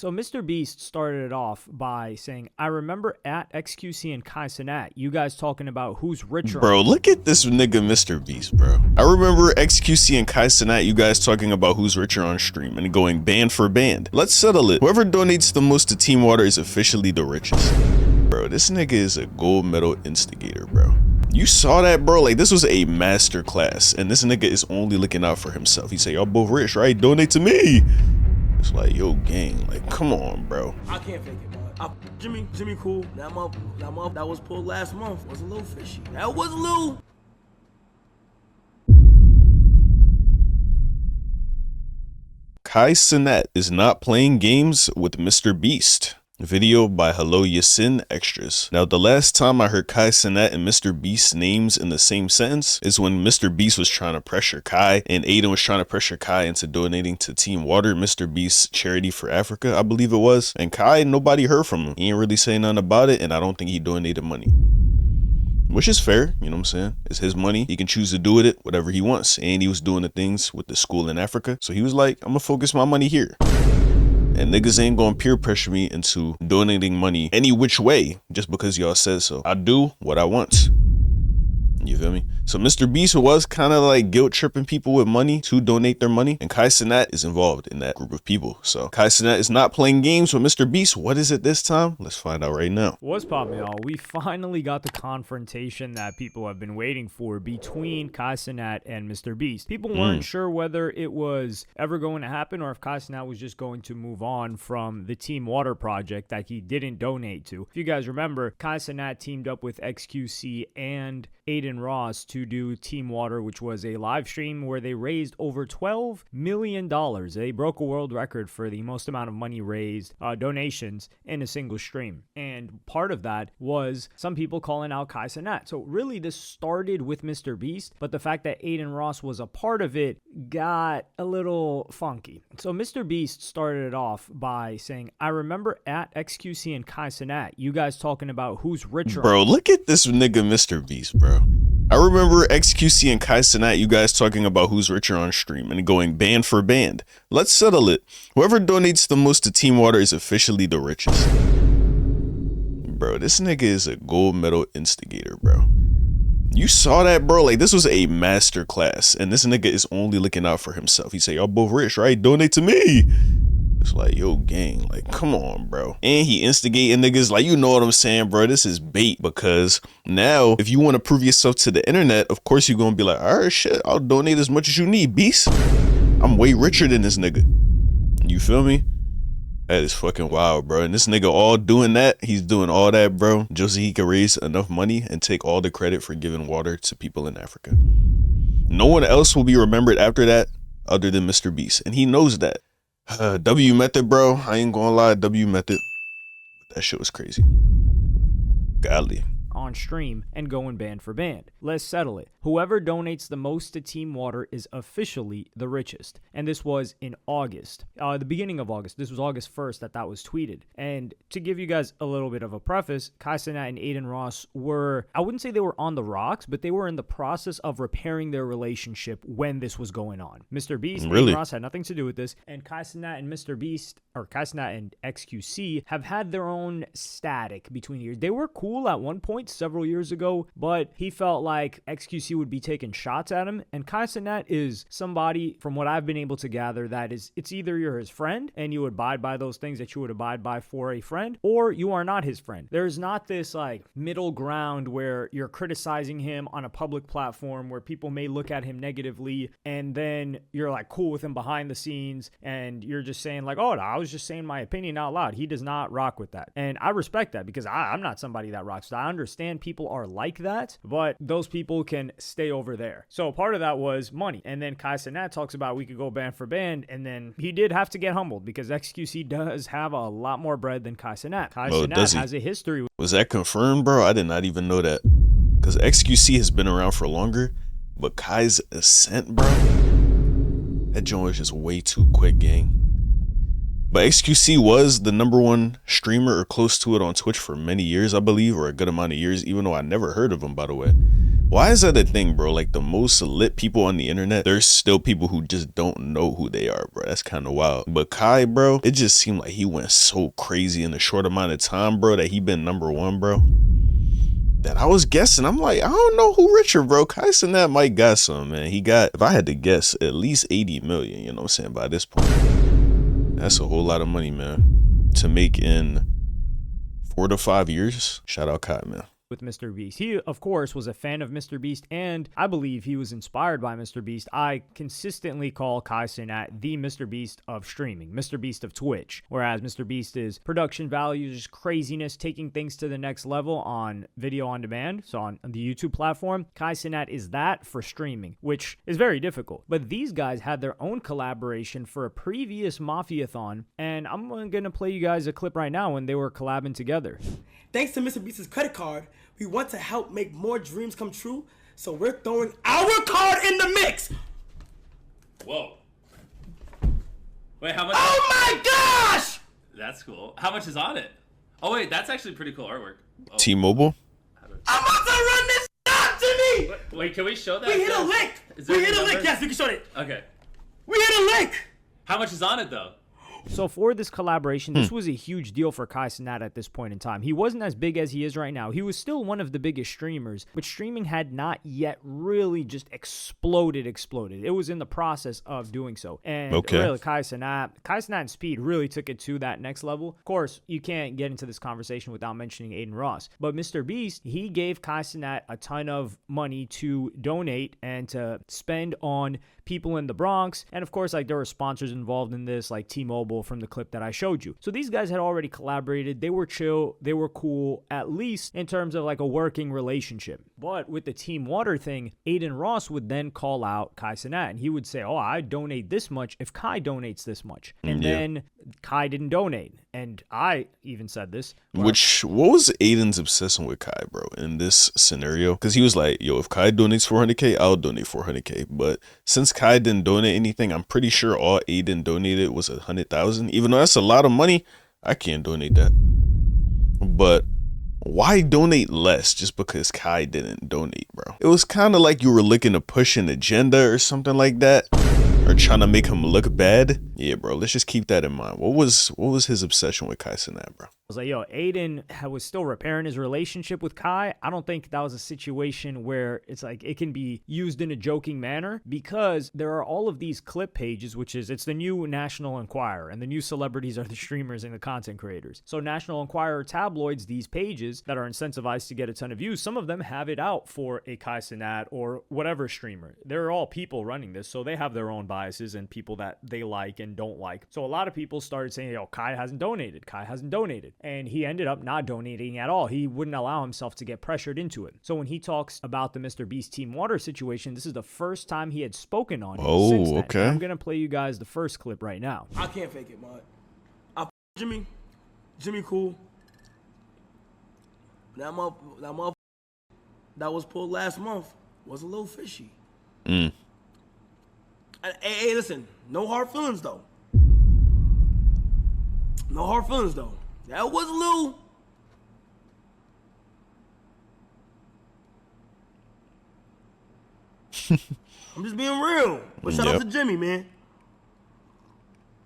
So MrBeast started it off by saying, I remember at XQC and Cenat, you guys talking about who's richer. Bro, look at this nigga MrBeast, bro. I remember XQC and Cenat, you guys talking about who's richer on stream and going band for band. Let's settle it. Whoever donates the most to Team Water is officially the richest. Bro, this nigga is a gold medal instigator, bro. You saw that, bro? Like, this was a master class, and this nigga is only looking out for himself. He say, y'all both rich, right? Donate to me. It's like, yo, gang, like, come on, bro. I can't fake it, bro. Jimmy cool. That month that was pulled last month was a little fishy. That was a little. Cenat is not playing games with MrBeast. Video by Hello Yasin Extras. Now, the last time I heard Cenat and MrBeast's names in the same sentence is when MrBeast was trying to pressure Kai and Aiden was trying to pressure Kai into donating to Team Water, MrBeast's charity for Africa, I believe it was. And Kai, nobody heard from him. He ain't really saying nothing about it, and I don't think he donated money. Which is fair, you know what I'm saying? It's his money. He can choose to do with it whatever he wants. And he was doing the things with the school in Africa. So he was like, I'm gonna focus my money here. And niggas ain't gonna peer pressure me into donating money any which way just because y'all said so. I do what I want. You feel me? So MrBeast was kind of like guilt tripping people with money to donate their money, and Cenat is involved in that group of people. So Cenat is not playing games with MrBeast. What is it this time? Let's find out right now. What's poppin', y'all? We finally got the confrontation that people have been waiting for between Cenat and MrBeast. People weren't sure whether it was ever going to happen or if Cenat was just going to move on from the Team Water project that he didn't donate to. If you guys remember, Cenat teamed up with XQC and Aiden Ross to do Team Water, which was a live stream where they raised over $12 million. They broke a world record for the most amount of money raised, donations in a single stream. And part of that was some people calling out Cenat. So really this started with MrBeast, but the fact that Aiden Ross was a part of it got a little funky. So MrBeast started it off by saying, I remember at XQC and Cenat, you guys talking about who's richer. Bro, look at this nigga MrBeast, bro. I remember XQC and Cenat, you guys talking about who's richer on stream and going band for band. Let's settle it. Whoever donates the most to Team Water is officially the richest. Bro, this nigga is a gold medal instigator, bro. You saw that, bro? Like, this was a master class, and this nigga is only looking out for himself. He say, y'all both rich, right? Donate to me. It's like, yo, gang, like, come on, bro. And he instigating niggas, like, you know what I'm saying, bro? This is bait, because now if you want to prove yourself to the internet, of course you're gonna be like, all right, shit, I'll donate as much as you need, beast. I'm way richer than this nigga. You feel me? That is fucking wild, bro. And this nigga all doing that, he's doing all that, bro, just so he can raise enough money and take all the credit for giving water to people in Africa. No one else will be remembered after that other than MrBeast, and he knows that. W method, bro. I ain't gonna lie, W method. That shit was crazy. Godly. On stream and going band for band. Let's settle it. Whoever donates the most to Team Water is officially the richest. And this was in August, the beginning of August. This was August 1st that was tweeted. And to give you guys a little bit of a preface, Cenat and Aiden Ross were, I wouldn't say they were on the rocks, but they were in the process of repairing their relationship when this was going on. MrBeast, really? Aiden Ross had nothing to do with this. And Cenat and MrBeast, or Cenat and XQC, have had their own static between the years. They were cool at one point several years ago, but he felt like XQC would be taking shots at him, and Cenat is somebody, from what I've been able to gather, that is, it's either you're his friend and you abide by those things that you would abide by for a friend, or you are not his friend. There's not this like middle ground where you're criticizing him on a public platform where people may look at him negatively, and then you're like cool with him behind the scenes and you're just saying like, oh, I was just saying my opinion out loud. He does not rock with that, and I respect that, because I'm not somebody that rocks with that. I understand people are like that, but those people can stay over there. So part of that was money. And then Cenat talks about we could go band for band, and then he did have to get humbled because XQC does have a lot more bread than Cenat. Cenat has a history. Was that confirmed, bro? I did not even know that, because XQC has been around for longer, but Kai's ascent, bro, that joint was just way too quick, gang. But XQC was the #1 streamer or close to it on Twitch for many years, I believe, or a good amount of years, even though I never heard of him, by the way. Why is that a thing, bro? Like the most lit people on the internet, there's still people who just don't know who they are, bro. That's kind of wild. But Kai, bro, it just seemed like he went so crazy in a short amount of time, bro, that he been #1, bro. That I was guessing, I'm like, I don't know who richer, bro. Kai Cenat might got some, man. He got, if I had to guess, at least 80 million, you know what I'm saying, by this point. That's a whole lot of money, man, to make in 4 to 5 years. Shout out Kai, man. With MrBeast. He, of course, was a fan of MrBeast, and I believe he was inspired by MrBeast. I consistently call Kai Cenat the MrBeast of streaming, MrBeast of Twitch, whereas MrBeast is production values, craziness, taking things to the next level on video on demand, so on the YouTube platform. Kai Cenat is that for streaming, which is very difficult. But these guys had their own collaboration for a previous Mafia-thon, and I'm going to play you guys a clip right now when they were collabing together. Thanks to MrBeast's credit card, we want to help make more dreams come true, so we're throwing our card in the mix. Whoa. Wait, how much? Oh my gosh! That's cool. How much is on it? Oh wait, that's actually pretty cool artwork. Oh. T-Mobile? I'm about to run this up, Jimmy! Wait, can we show that? We hit a lick! We hit a lick, yes, we can show it. Okay. We hit a lick! How much is on it though? So for this collaboration, this was a huge deal for Kai Cenat at this point in time. He wasn't as big as he is right now. He was still one of the biggest streamers, but streaming had not yet really just exploded. It was in the process of doing so. And really, Kai Cenat and Speed really took it to that next level. Of course, you can't get into this conversation without mentioning Aiden Ross. But MrBeast, he gave Kai Cenat a ton of money to donate and to spend on people in the Bronx. And of course, like there were sponsors involved in this, like T-Mobile from the clip that I showed you. So these guys had already collaborated. They were chill. They were cool, at least in terms of like a working relationship. But with the Team Water thing, Aiden Ross would then call out Kai Cenat and he would say, oh, I donate this much if Kai donates this much. And then Kai didn't donate. And I even said this. What was Aiden's obsession with Kai, bro, in this scenario? Because he was like, yo, if Kai donates 400K, I'll donate 400K. But since Kai didn't donate anything, I'm pretty sure all Aiden donated was 100,000. Even though that's a lot of money, I can't donate that. But why donate less just because Kai didn't donate, bro? It was kind of like you were looking to push an agenda or something like that, or trying to make him look bad. Yeah, bro, let's just keep that in mind. What was his obsession with Kai Cenat, bro? I was like, yo, Aiden was still repairing his relationship with Kai. I don't think that was a situation where it's like it can be used in a joking manner, because there are all of these clip pages, it's the new National Enquirer, and the new celebrities are the streamers and the content creators. So National Enquirer tabloids, these pages that are incentivized to get a ton of views, some of them have it out for a Kai Cenat or whatever streamer. They're all people running this, so they have their own biases and people that they like and don't like. So a lot of people started saying, yo, Kai hasn't donated. And he ended up not donating at all. He wouldn't allow himself to get pressured into it. So when he talks about the MrBeast Team Water situation, this is the first time he had spoken on it since then. Okay. And I'm going to play you guys the first clip right now. I can't fake it, man. Jimmy cool. That motherfucker that was pulled last month was a little fishy. Hey, listen, no hard feelings though. That was a little. I'm just being real. But shout out to Jimmy, man.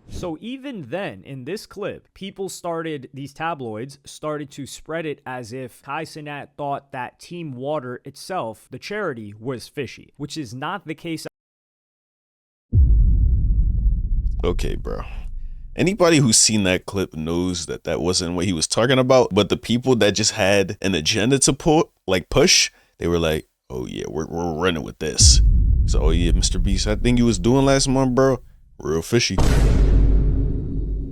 So even then, in this clip, these tabloids started to spread it as if Kai Cenat thought that Team Water itself, the charity, was fishy, which is not the case. Okay, bro. Anybody who's seen that clip knows that that wasn't what he was talking about. But the people that just had an agenda to push, they were like, oh yeah, we're running with this. So, oh yeah, MrBeast, I think he was doing last month, bro, real fishy.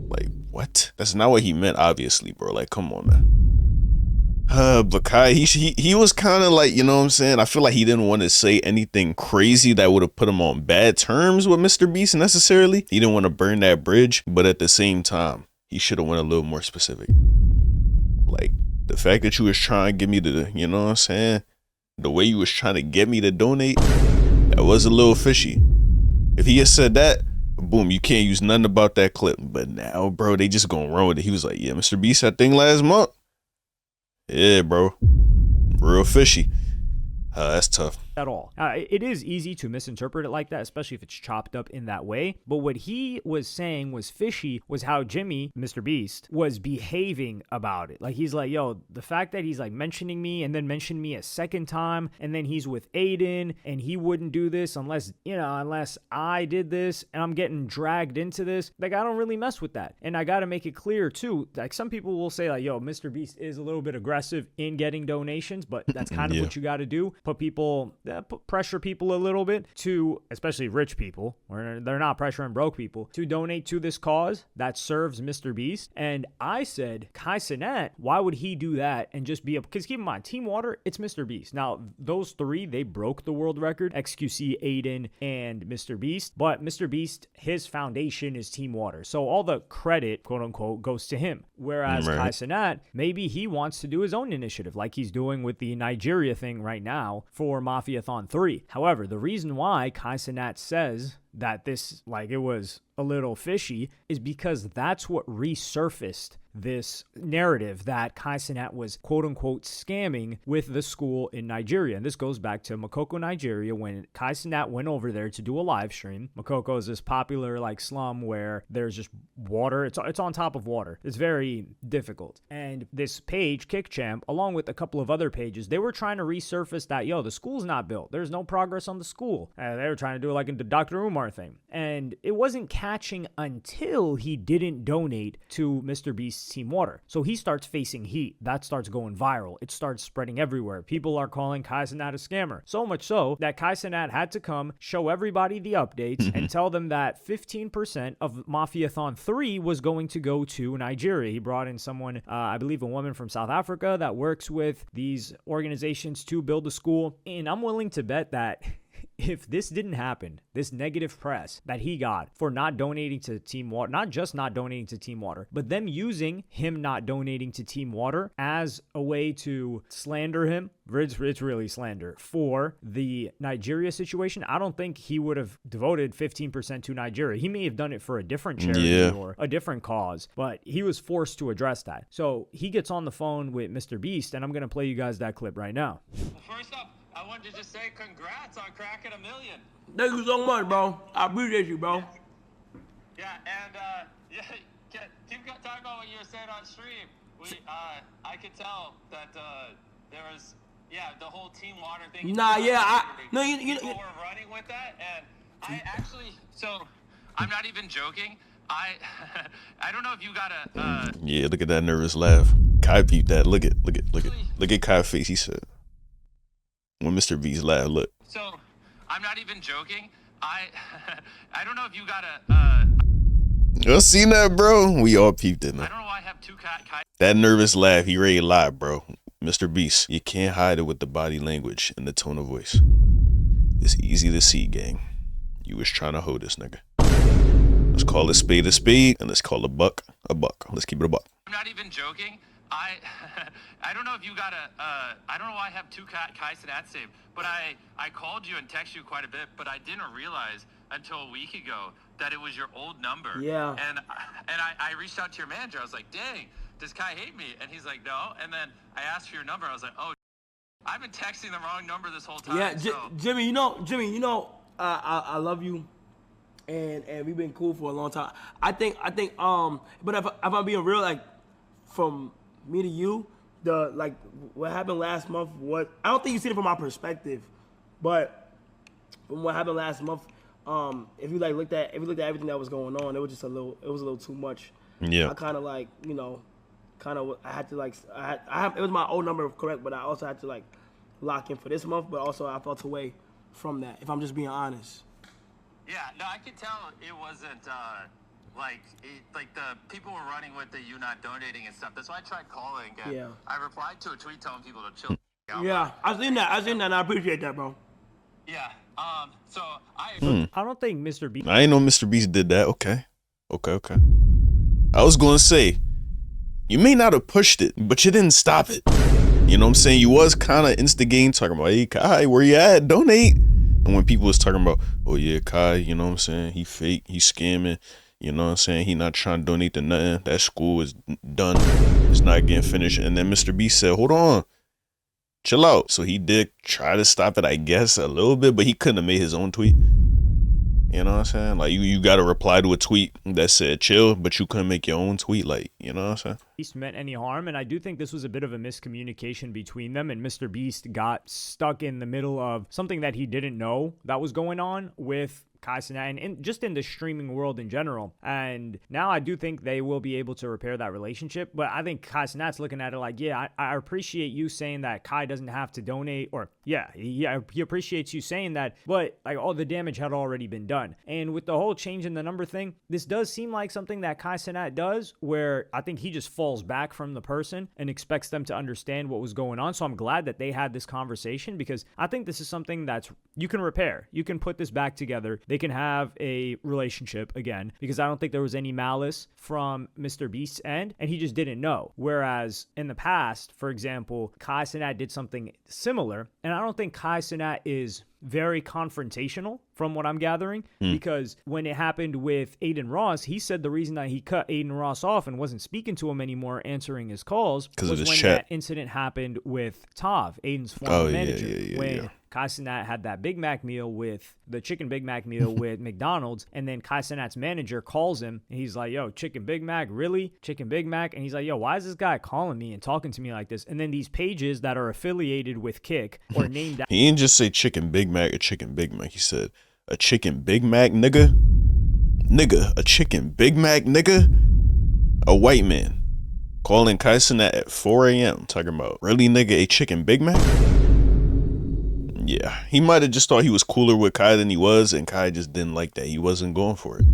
Like, what? That's not what he meant, obviously, bro. Like, come on, man. But Kai, he was kind of like, you know what I'm saying? I feel like he didn't want to say anything crazy that would have put him on bad terms with MrBeast necessarily. He didn't want to burn that bridge, but at the same time, he should have went a little more specific. Like, the fact that you was trying to get me to, you know what I'm saying? The way you was trying to get me to donate, that was a little fishy. If he had said that, boom, you can't use nothing about that clip. But now, bro, they just gonna run with it. He was like, yeah, MrBeast, I think last month. Yeah, bro. Real fishy. That's tough. At all. It is easy to misinterpret it like that, especially if it's chopped up in that way. But what he was saying was fishy was how Jimmy, MrBeast, was behaving about it. Like, he's like, yo, the fact that he's like mentioning me and then mentioned me a second time, and then he's with Aiden and he wouldn't do this unless I did this, and I'm getting dragged into this. Like, I don't really mess with that. And I got to make it clear too. Like, some people will say like, yo, MrBeast is a little bit aggressive in getting donations, but that's kind of what you got to do. Pressure people a little bit to, especially rich people, or they're not pressuring broke people, to donate to this cause that serves MrBeast. And I said, Kai Cenat, why would he do that and just be because keep in mind, Team Water, it's MrBeast. Now, those three, they broke the world record, XQC, Aiden, and MrBeast. But MrBeast, his foundation is Team Water. So all the credit, quote unquote, goes to him. Whereas Kai Cenat, maybe he wants to do his own initiative like he's doing with the Nigeria thing right now for Mafiathon 3. However, the reason why Kai Cenat says that this, like, it was a little fishy is because that's what resurfaced this narrative that Kai Cenat was quote-unquote scamming with the school in Nigeria. And this goes back to Makoko, Nigeria, when Kai Cenat went over there to do a live stream. Makoko is this popular like slum where there's just water. It's on top of water. It's very difficult. And this page, KickChamp, along with a couple of other pages, they were trying to resurface that, yo, the school's not built. There's no progress on the school. They were trying to do it like in the Dr. Umar thing. And it wasn't catching until he didn't donate to MrBeast's Team Water. So he starts facing heat. That starts going viral. It starts spreading everywhere. People are calling Kai Cenat a scammer. So much so that Kai Cenat had to come, show everybody the updates, and tell them that 15% of Mafiathon 3 was going to go to Nigeria. He brought in someone, I believe a woman from South Africa that works with these organizations to build a school. And I'm willing to bet that if this didn't happen, this negative press that he got for not donating to Team Water, not just not donating to Team Water, but them using him not donating to Team Water as a way to slander him, it's really slander, for the Nigeria situation, I don't think he would have devoted 15% to Nigeria. He may have done it for a different charity or a different cause, but he was forced to address that. So he gets on the phone with MrBeast, and I'm going to play you guys that clip right now. First up, I wanted to just say congrats on cracking 1 million. Thank you so much, bro. I appreciate you, bro. Yeah, and keep talking about what you were saying on stream. I could tell that there was the whole Team Water thing. People were running with that, and I actually, so I'm not even joking. I don't know if you got a yeah, look at that nervous laugh. Kai peeped that. Look at Kai's face. He said, when MrBeast laughed, look. So, I'm not even joking. I don't know if you got a You seen that, bro? We all peeped it, man. I don't know why I have two Kai. That nervous laugh, he ready to lie, bro. MrBeast, you can't hide it with the body language and the tone of voice. It's easy to see, gang. You was trying to hold this nigga. Let's call a spade, and let's call a buck. Let's keep it a buck. I'm not even joking. I don't know if you got I don't know why I have two Kai Cenat saved, but I called you and texted you quite a bit, but I didn't realize until a week ago that it was your old number. Yeah. And I reached out to your manager. I was like, dang, does Kai hate me? And he's like, no. And then I asked for your number. I was like, oh, I've been texting the wrong number this whole time. Yeah, Jimmy, I love you. And we've been cool for a long time. I think but if I'm being real, like, from me to you, what happened last month, I don't think you see it from my perspective, but from what happened last month, if you looked at everything that was going on, it was a little too much. Yeah. I kind of I had to it was my old number, correct, but I also had to lock in for this month, but also I felt away from that, if I'm just being honest. Yeah, no, I could tell it wasn't the people were running with the you not donating and stuff. That's why I tried calling. And Yeah. I replied to a tweet telling people to chill out. Yeah, I seen that, and I appreciate that, bro. Yeah. So I don't think MrBeast. I ain't know MrBeast did that. Okay. I was gonna say, you may not have pushed it, but you didn't stop it. You know what I'm saying? You was kind of instigating, talking about, hey, Kai, where you at? Donate. And when people was talking about, oh yeah, Kai, you know what I'm saying? He fake, he scamming. You know what I'm saying? He not trying to donate to nothing. That school is done. It's not getting finished. And then MrBeast said, hold on. chill out. So he did try to stop it, I guess, a little bit, but he couldn't have made his own tweet. You know what I'm saying? Like, you got to reply to a tweet that said chill, but you couldn't make your own tweet. Like, you know what I'm saying? Beast meant any harm, and I do think this was a bit of a miscommunication between them, and Mr. Beast got stuck in the middle of something that he didn't know that was going on with Kai Cenat and just in the streaming world in general. And now I do think they will be able to repair that relationship, but I think Kai Cenat's looking at it like, yeah, I appreciate you saying that Kai doesn't have to donate, or yeah, he appreciates you saying that, but like all the damage had already been done. And with the whole change in the number thing, this does seem like something that Kai Cenat does, where I think he just falls back from the person and expects them to understand what was going on. So I'm glad that they had this conversation, because I think this is something that's you can repair. You can put this back together. They can have a relationship again, because I don't think there was any malice from Mr. Beast's end, and he just didn't know. Whereas in the past, for example, Kai Cenat did something similar, and I don't think Kai Cenat is very confrontational from what I'm gathering, because when it happened with Aiden Ross, he said the reason that he cut Aiden Ross off and wasn't speaking to him anymore, answering his calls, was of his when chat. that incident happened with Tav, Aiden's former manager, when Kai Cenat had that Big Mac meal with the chicken Big Mac meal with McDonald's, and then Kai Cenat's manager calls him, and he's like, yo, chicken Big Mac, really? Chicken Big Mac? And he's like, yo, why is this guy calling me and talking to me like this? And then these pages that are affiliated with Kick or named He didn't just say chicken Big Mac or chicken Big Mac. He said a chicken Big Mac, nigga. Nigga, a chicken Big Mac, nigga. A white man calling Kai Cenat at 4 a.m. talking about, really, nigga, a chicken Big Mac? Yeah, he might have just thought he was cooler with Kai than he was, and Kai just didn't like that. He wasn't going for it.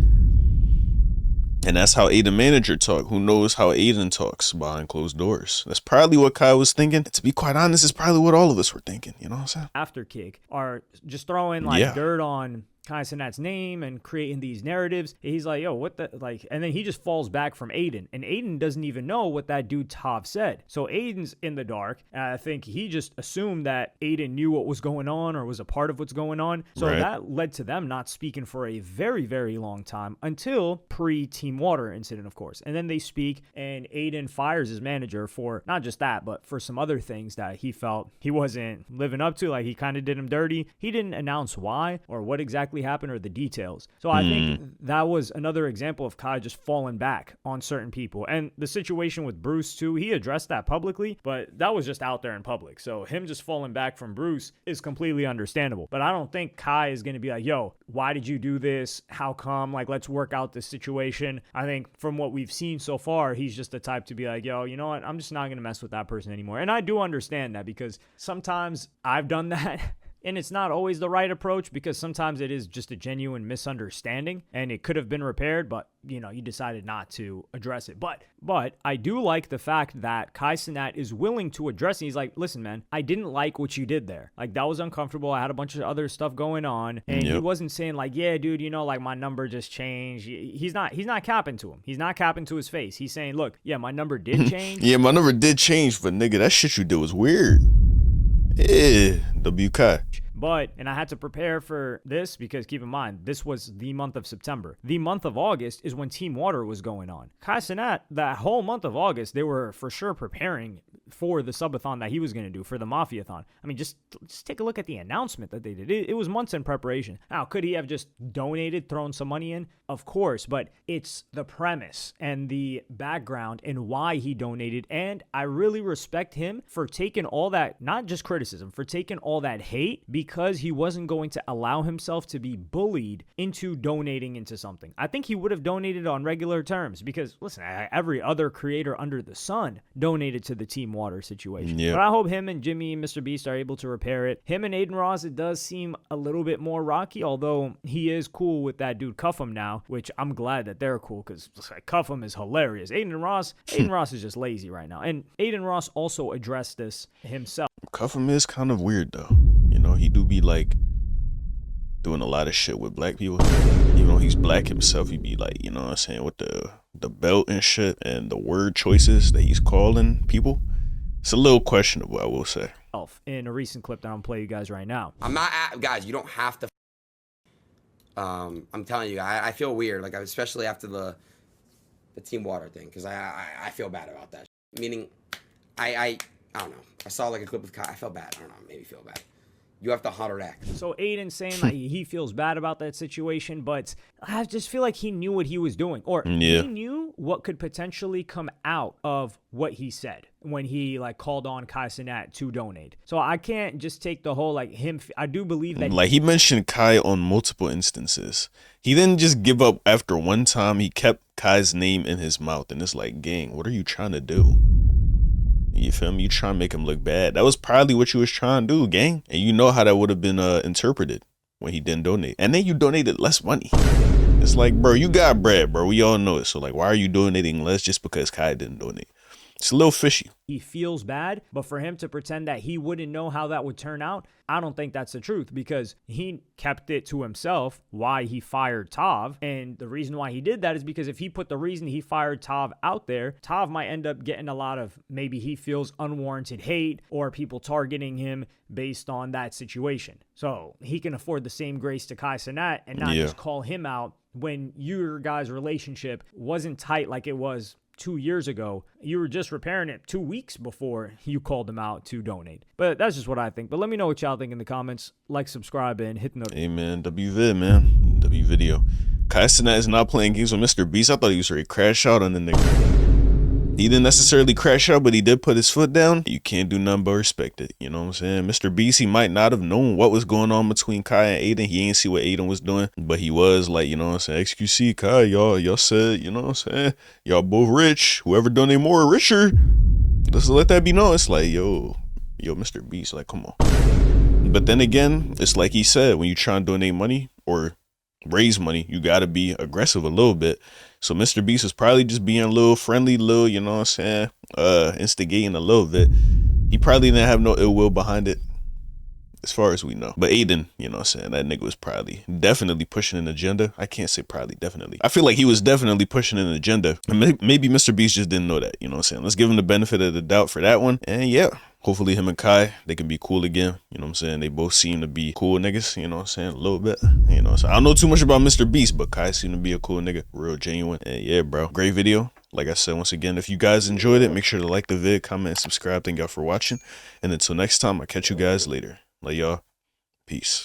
And that's how Aiden manager talk. Who knows how Aiden talks behind closed doors? That's probably what Kai was thinking. To be quite honest, it's probably what all of us were thinking. You know what I'm saying? after Kick are just throwing like dirt on Kai Cenat's name and creating these narratives. He's like, yo, what the, like, and then he just falls back from Aiden, and Aiden doesn't even know what that dude Tav said. So Aiden's in the dark, and I think he just assumed that Aiden knew what was going on or was a part of what's going on. So that led to them not speaking for a very, very long time until pre-Team Water incident, of course. And then they speak, and Aiden fires his manager for not just that, but for some other things that he felt he wasn't living up to. Like, he kind of did him dirty. He didn't announce why or what exactly happened or the details. So I think that was another example of Kai just falling back on certain people. And the situation with Bruce too, he addressed that publicly, but that was just out there in public. So him just falling back from Bruce is completely understandable. But I don't think Kai is going to be like, yo, why did you do this? How come? Like, let's work out this situation. I think from what we've seen so far, he's just the type to be like, yo, you know what? I'm just not going to mess with that person anymore. And I do understand that, because sometimes I've done that. And it's not always the right approach, because sometimes it is just a genuine misunderstanding and it could have been repaired, but you know, you decided not to address it. But I do like the fact that Kai Cenat is willing to address it. He's like, listen, man, I didn't like what you did there. Like, that was uncomfortable. I had a bunch of other stuff going on. And he wasn't saying like, yeah, dude, you know, like my number just changed. He's not capping to him. He's not capping to his face. He's saying, look, yeah, my number did change. Yeah, my number did change, but nigga, that shit you did was weird. Yeah, WK. But, and I had to prepare for this because keep in mind, this was the month of September. The month of August is when Team Water was going on. Kai Cenat, that whole month of August, they were for sure preparing for the subathon that he was going to do, for the Mafiathon. I mean, just take a look at the announcement that they did. It was months in preparation. Now, could he have just donated, thrown some money in? Of course, but it's the premise and the background and why he donated. And I really respect him for taking all that, not just criticism, for taking all that hate, because he wasn't going to allow himself to be bullied into donating into something. I think he would have donated on regular terms, because listen, every other creator under the sun donated to the Team Water situation. But I hope him and Jimmy and MrBeast are able to repair it. Him and Aiden Ross, it does seem a little bit more rocky, although he is cool with that dude Cuffham now, which I'm glad that they're cool, because Cuffham is hilarious. Aiden Ross is just lazy right now. And Aiden Ross also addressed this himself. Cuffham is kind of weird though. You know, he do be like doing a lot of shit with black people. Even though he's black himself, he be like, you know what I'm saying, with the belt and shit and the word choices that he's calling people. It's a little questionable, I will say. In a recent clip that I'm gonna play you guys right now. I'm not guys, you don't have to I'm telling you, I feel weird, like especially after the Team Water thing, because I feel bad about that. Meaning I I don't know. I saw like a clip of Kai. I felt bad. I don't know. Maybe feel bad. You have to holler act. So Aiden's saying like he feels bad about that situation, but I just feel like he knew what he was doing, or Yeah. he knew what could potentially come out of what he said when he like called on Kai Cenat to donate. So I can't just take the whole like him. I do believe that Like he mentioned Kai on multiple instances. He didn't just give up after one time. He kept Kai's name in his mouth, and it's like, gang, what are you trying to do? You feel me? You trying to make him look bad. That was probably what you was trying to do, gang. And you know how that would have been interpreted when he didn't donate. And then you donated less money. It's like, bro, you got bread, bro. We all know it. So like, why are you donating less just because Kai didn't donate? It's a little fishy. he feels bad, but for him to pretend that he wouldn't know how that would turn out, I don't think that's the truth, because he kept it to himself why he fired Tav. And the reason why he did that is because if he put the reason he fired Tav out there, Tav might end up getting a lot of, maybe he feels unwarranted hate or people targeting him based on that situation. So he can afford the same grace to Kai Cenat and not just call him out when your guys' relationship wasn't tight like it was 2 years ago. You were just repairing it 2 weeks before you called them out to donate. But that's just what I think. But let me know what y'all think in the comments. Like, subscribe, and hit the notification. Hey man, WVid, man. W video. Kai Cenat is not playing games with MrBeast. I thought he was ready to crash out on the nigga. He didn't necessarily crash out, but he did put his foot down. You can't do nothing but respect it. You know what I'm saying? MrBeast, he might not have known what was going on between Kai and Aiden. He ain't see what Aiden was doing, but he was like, you know what I'm saying? XQC, Kai, y'all said, you know what I'm saying? Y'all both rich. Whoever donate more, richer. Let's let that be known. It's like, yo, MrBeast, like, come on. But then again, it's like he said, when you try and donate money or raise money, you got to be aggressive a little bit. So MrBeast is probably just being a little friendly, little, you know what I'm saying, instigating a little bit. He probably didn't have no ill will behind it, as far as we know. But Aiden, you know what I'm saying, that nigga was probably definitely pushing an agenda. I can't say probably, definitely. I feel like he was definitely pushing an agenda. And maybe MrBeast just didn't know that, you know what I'm saying. Let's give him the benefit of the doubt for that one. And yeah, hopefully him and Kai, they can be cool again. You know what I'm saying? They both seem to be cool niggas, you know what I'm saying? A little bit, you know what I'm saying? I don't know too much about MrBeast, but Kai seemed to be a cool nigga, real genuine. And yeah, bro, great video. Like I said, once again, if you guys enjoyed it, make sure to like the vid, comment, and subscribe. Thank y'all for watching. And until next time, I'll catch you guys later. Love y'all. Peace.